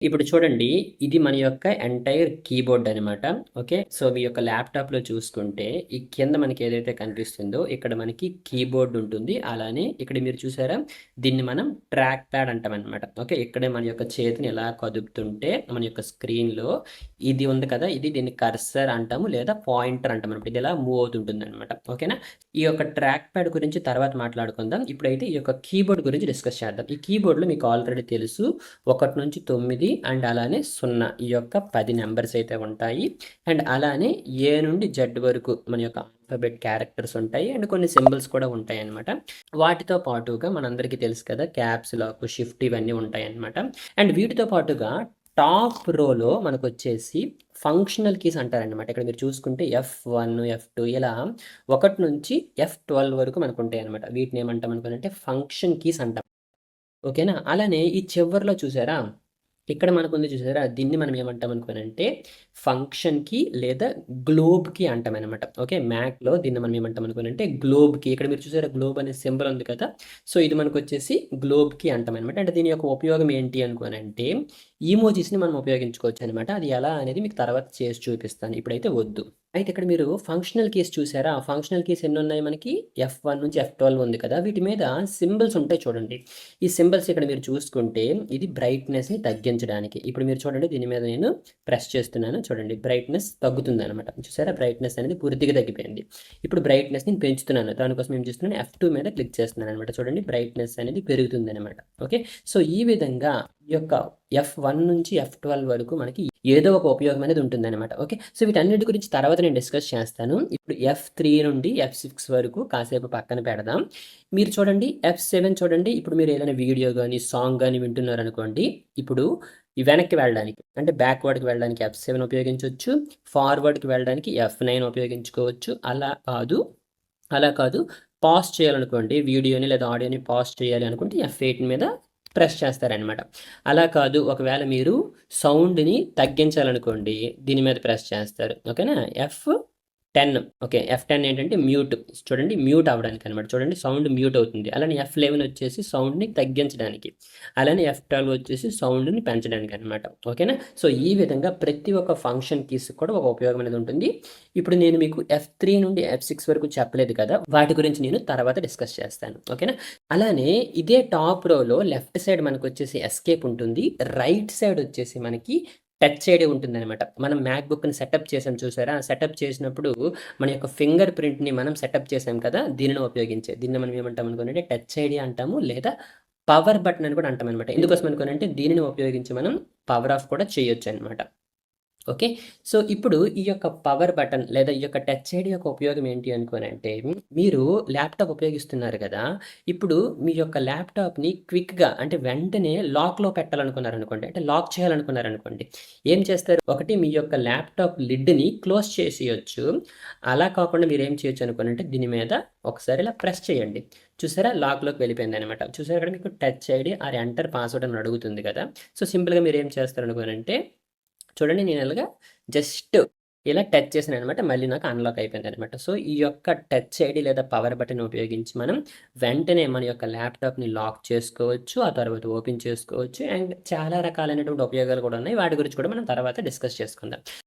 ఇప్పుడు చూడండి. ఇది మన యొక్క ఎంటైర్ కీబోర్డ్ అనమాట. ఓకే. సో, మీ యొక్క ల్యాప్‌టాప్‌లో చూసుకుంటే, ఈ కింద మనకి ఏదైతే కనిపిస్తుందో, ఇక్కడ మనకి కీబోర్డ్ ఉంటుంది. అలానే ఇక్కడ మీరు చూసారా? దీన్ని మనం ట్రాక్ ప్యాడ్ అంటామనమాట. ఓకే. ఇక్కడే మన యొక్క చేతిని ఇలా కదుపుతుంటే, మన యొక్క స్క్రీన్‌లో ఇది ఉంది కదా! దీన్ని కర్సర్ అంటాము, లేదా పాయింటర్ అంటామనమాట. ఇది ఇలా మూవ్ అవుతుంటుందనమాట. ఓకేనా? ఈ యొక్క ట్రాక్ ప్యాడ్ గురించి తర్వాత మాట్లాడుకుందాం. ఇప్పుడైతే ఈ యొక్క కీబోర్డ్ గురించి డిస్కస్ చేద్దాం. ఈ కీబోర్డ్‌లో మీకు ఆల్రెడీ తెలుసు. 1-9 అండ్ అలానే 0 ఈ యొక్క 10 నంబర్స్ అయితే ఉంటాయి. అండ్ అలానే ఏ నుండి జెడ్ వరకు మన యొక్క ఆల్ఫాబెట్ క్యారెక్టర్స్ ఉంటాయి. అండ్ కొన్ని సింబల్స్ కూడా ఉంటాయి అన్నమాట. వాటితో పాటుగా మనందరికీ తెలుసు కదా, క్యాప్స్ లాక్, షిఫ్ట్ ఇవన్నీ ఉంటాయి అన్నమాట. అండ్ వీటితో పాటుగా టాప్ రోలో మనకు వచ్చేసి ఫంక్షనల్ కీస్ అంటారనమాట. ఇక్కడ మీరు చూసుకుంటే F1, F2 ఇలా 1 నుంచి F12 వరకు మనకు ఉంటాయి అనమాట. వీటిని ఏమంటాం అనుకోనంటే ఫంక్షన్ కీస్ అంటాం. ఓకేనా? అలానే ఈ చివర్లో చూసారా? ఇక్కడ మనకుంది చూసారా? దీన్ని మనం ఏమంటాం అనుకోనంటే ఫంక్షన్ కీ లేదా గ్లోబ్ కీ అంటామనమాట. ఓకే. మ్యాక్‌లో దీన్ని మనం ఏమంటాం అనుకోనంటే గ్లోబ్ కీ. ఇక్కడ మీరు చూసారా? గ్లోబ్ అనే సింబల్ ఉంది కదా! సో, ఇది మనకొచ్చేసి గ్లోబ్ కీ అంటామనమాట. అంటే దీని యొక్క ఉపయోగం ఏంటి అనుకోనంటే ఈమోజిస్‌ని మనం ఉపయోగించుకోవచ్చనమాట. అది ఎలా అనేది మీకు తర్వాత చేసి చూపిస్తాను. ఇప్పుడైతే వద్దు. అయితే ఇక్కడ మీరు ఫంక్షనల్ కీస్ చూసారా? ఆ ఫంక్షనల్ కీస్ ఎన్నున్నాయి మనకి? F1 నుంచి F12 ఉంది కదా! వీటి మీద సింబల్స్ ఉంటాయి చూడండి. ఈ సింబల్స్ ఇక్కడ మీరు చూసుకుంటే ఇది బ్రైట్‌నెస్‌ని తగ్గించడానికి. ఇప్పుడు మీరు చూడండి, దీని మీద నేను ప్రెస్ చేస్తున్నాను. చూడండి, బ్రైట్‌నెస్ తగ్గుతుందనమాట. చూసారా? బ్రైట్‌నెస్ అనేది పూర్తిగా తగ్గిపోయింది. ఇప్పుడు బ్రైట్‌నెస్‌ని పెంచుతున్నాను. దానికోసం ఏం చేస్తున్నాను? F2 మీద క్లిక్ చేస్తున్నాననమాట. చూడండి, బ్రైట్‌నెస్ అనేది పెరుగుతుందనమాట. ఓకే. సో, ఈ విధంగా ఈ యొక్క F1 నుంచి F12 వరకు మనకి ఏదో ఒక ఉపయోగం అనేది ఉంటుందన్నమాట. ఓకే. సో, వీటన్నిటి గురించి తర్వాత నేను డిస్కస్ చేస్తాను. ఇప్పుడు F3 నుండి F6 వరకు కాసేపు పక్కన పెడదాం. మీరు చూడండి, F7 చూడండి. ఇప్పుడు మీరు ఏదైనా వీడియో గాని, సాంగ్ గాని వింటున్నారనుకోండి. ఇప్పుడు ఈ వెనక్కి వెళ్ళడానికి అంటే బ్యాక్‌వర్డ్‌కి వెళ్ళడానికి F7 ఉపయోగించొచ్చు. ఫార్వర్డ్‌కి వెళ్ళడానికి F9 ఉపయోగించుకోవచ్చు. అలా కాదు పాజ్ చేయాలనుకోండి, వీడియోని లేదా ఆడియోని పాజ్ చేయాలి అనుకుంటే F8 మీద ప్రెస్ చేస్తారనమాట. అలా కాదు, ఒకవేళ మీరు సౌండ్‌ని తగ్గించాలనుకోండి, దీని మీద ప్రెస్ చేస్తారు. ఓకేనా? F10. ఓకే. F10 ఏంటంటే మ్యూట్. చూడండి, మ్యూట్ అవ్వడానికి అనమాట. చూడండి, సౌండ్ మ్యూట్ అవుతుంది. అలానే F11 వచ్చేసి సౌండ్‌ని తగ్గించడానికి. అలానే F12 వచ్చేసి సౌండ్‌ని పెంచడానికి అనమాట. ఓకేనా? సో, ఈ విధంగా ప్రతి ఒక్క ఫంక్షన్ కీస్ కూడా ఒక ఉపయోగం అనేది ఉంటుంది. ఇప్పుడు నేను మీకు F3 నుండి F6 వరకు చెప్పలేదు కదా! వాటి గురించి నేను తర్వాత డిస్కస్ చేస్తాను. ఓకేనా? అలానే ఇదే టాప్ రోలో లెఫ్ట్ సైడ్ మనకొచ్చేసి ఎస్కేప్ ఉంటుంది. రైట్ సైడ్ వచ్చేసి మనకి టచ్ ఐడీ ఉంటుందనమాట. మనం మ్యాక్‌బుక్‌ని సెటప్ చేసాం చూసారా? సెటప్ చేసినప్పుడు మన యొక్క ఫింగర్ ప్రింట్‌ని మనం సెటప్ చేసాం కదా! దీన్ని మనం ఏమంటాం అనుకోనంటే టచ్ ఐడీ అంటాము, లేదా పవర్ బటన్ అని కూడా అంటామనమాట. ఎందుకోసం అనుకోనంటే దీనిని ఉపయోగించి మనం పవర్ ఆఫ్ కూడా చేయొచ్చనమాట. ఓకే. సో, ఇప్పుడు ఈ యొక్క పవర్ బటన్ లేదా ఈ యొక్క టచ్ ఐడీ యొక్క ఉపయోగం ఏంటి అనుకోనంటే, మీరు ల్యాప్‌టాప్ ఉపయోగిస్తున్నారు కదా! ఇప్పుడు మీ యొక్క ల్యాప్‌టాప్‌ని క్విక్‌గా అంటే వెంటనే లాక్‌లో పెట్టాలనుకున్నారనుకోండి, అంటే లాక్ చేయాలనుకున్నారనుకోండి. ఏం చేస్తారు? ఒకటి మీ యొక్క ల్యాప్‌టాప్ లిడ్‌ని క్లోజ్ చేసేయొచ్చు. అలా కాకుండా మీరేం చేయొచ్చు అనుకోనంటే దీని మీద ఒకసారి ఇలా ప్రెస్ చేయండి. చూసారా? లాక్‌లోకి వెళ్ళిపోయిందనమాట. చూసారా? ఇక్కడ మీకు touch ID or enter password అని అడుగుతుంది కదా! సో, సింపుల్‌గా మీరేం చేస్తారనుకోనంటే చూడండి, నేను ఇలాగా జస్ట్ ఇలా టచ్ చేశాననమాట. మళ్ళీ నాకు అన్‌లాక్ అయిపోయిందనమాట. సో, ఈ యొక్క టచ్ ఐడీ లేదా పవర్ బటన్ ఉపయోగించి మనం వెంటనే మన యొక్క ల్యాప్‌టాప్‌ని లాక్ చేసుకోవచ్చు. ఆ తర్వాత ఓపెన్ చేసుకోవచ్చు. అండ్ చాలా రకాలైనటువంటి ఉపయోగాలు కూడా ఉన్నాయి. వాటి గురించి కూడా మనం తర్వాత డిస్కస్ చేసుకుందాం.